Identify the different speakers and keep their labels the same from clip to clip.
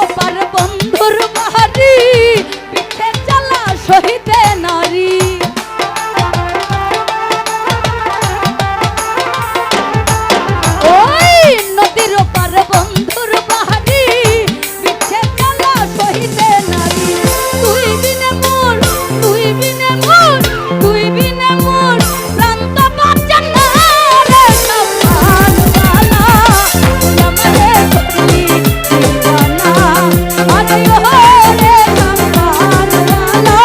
Speaker 1: ওপার বন্ধুর বাড়ি, পিঠে চালা শহীদে নারী। ওই নদীর ওপার বন্ধুর বাড়ি, পিঠে চালা শহীদে নারী। তুই বিনে মোর, তুই বিনে মোর, তুই বিনে মোর প্রাণ তো বাঁচে না রে সম্মানওয়ালা। আমারে করলি দিওয়ানা, আরে ও রে সম্মানওয়ালা,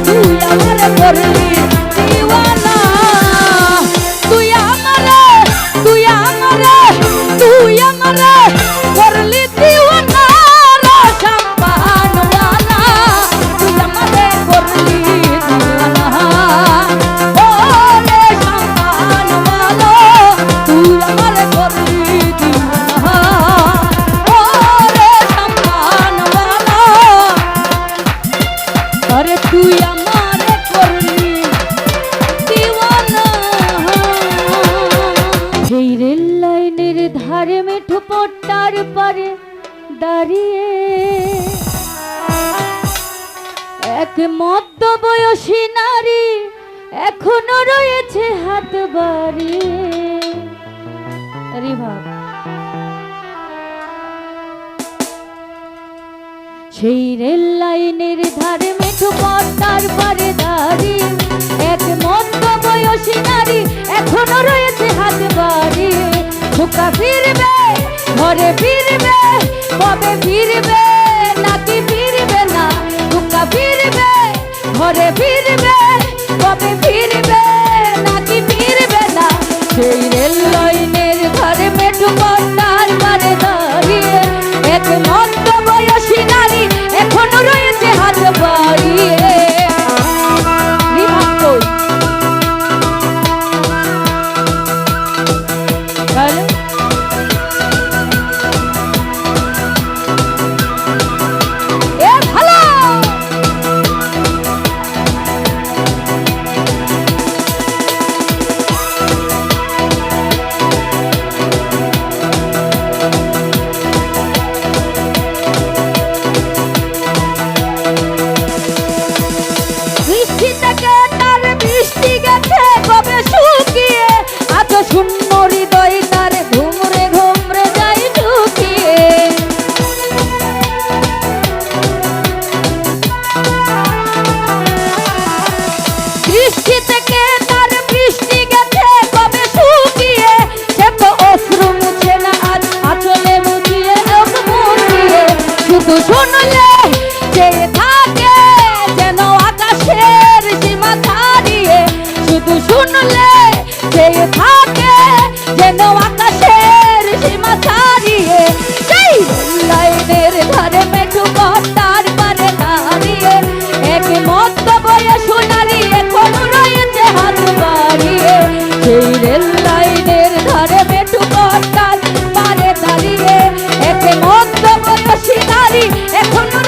Speaker 1: তুই আমারে করলি দিওয়ানা। তুই আমারে, তুই আমারে, তুই আমারে করলি দিওয়ানা রে সম্মানওয়ালা, তুই আমারে করলি দিওয়ানা। ও রে সম্মানওয়ালা, তুই আমারে করলি দিওয়ানা। ও রে সম্মানওয়ালা, আরে তুই আমারে করলি দিওয়ানা। সেই রেল লাইনের ধারে মেঠো পট্টার পারে দাঁড়িয়ে এক মধ্যবয়সী নারী এখনো রয়েছে হাত বাড়িয়ে। আরে ভাব, সেই রেল লাইনের ধারে মেঠো পট্টার পারে দাঁড়িয়ে এক মধ্যবয়সী নারী এখনো রয়েছে হাত বাড়িয়ে। ঢোকা ফিরবে, ঘরে ফিরবে, কবে ফিরবে নাকি ফিরবে না? ঢোকা ফিরবে, ঘরে ফিরবে, কবে ফিরবে নাকি ফিরবে না? সেই রেল লাইনের ধারে মেঠো পট্টার পারে দাঁড়িয়ে এক মধ্যবয়সী নারী এখনো রয়েছে হাত বাড়িয়ে। শূন্য হৃদয় তার ঘুমরে ঘুমরে যাই ঢুকিয়ে। দৃষ্টি থেকে তার বৃষ্টি গেছে কবে শুকিয়ে। সে তো অশ্রু মুছে না আজ আঁচলে মুছিয়ে মুছিয়ে। শুধু শুনলে যে থাকে যেন আকাশের সীমা ছাড়িয়ে। শুধু শুনলে যে থাকে যেন আকাশের সীমা ছাড়িয়ে। সেই লাইনের ধারে মেঠো পট্টার পারে দাঁড়িয়ে এক মধ্যবয়সী নারী এখনো রয়েছে হাত বাড়িয়ে। সেই রেল লাইনের ধারে মেঠো পট্টার পারে দাঁড়িয়ে এক মধ্যবয়সী নারী এখনো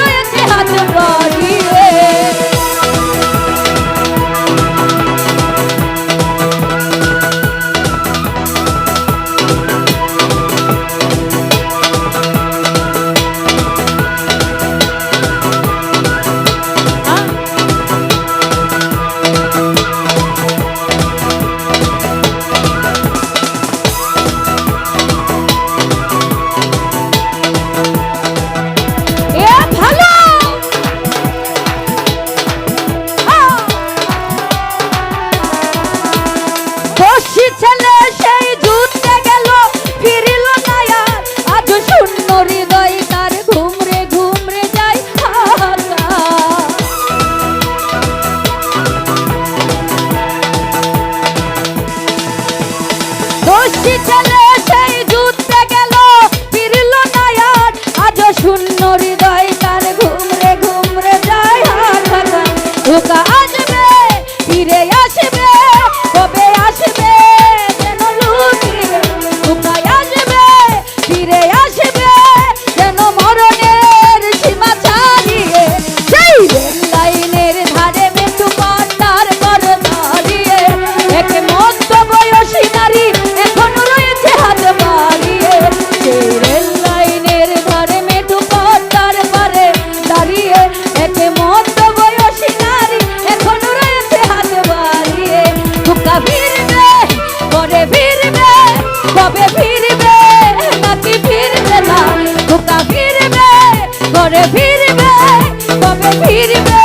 Speaker 1: ফিরবে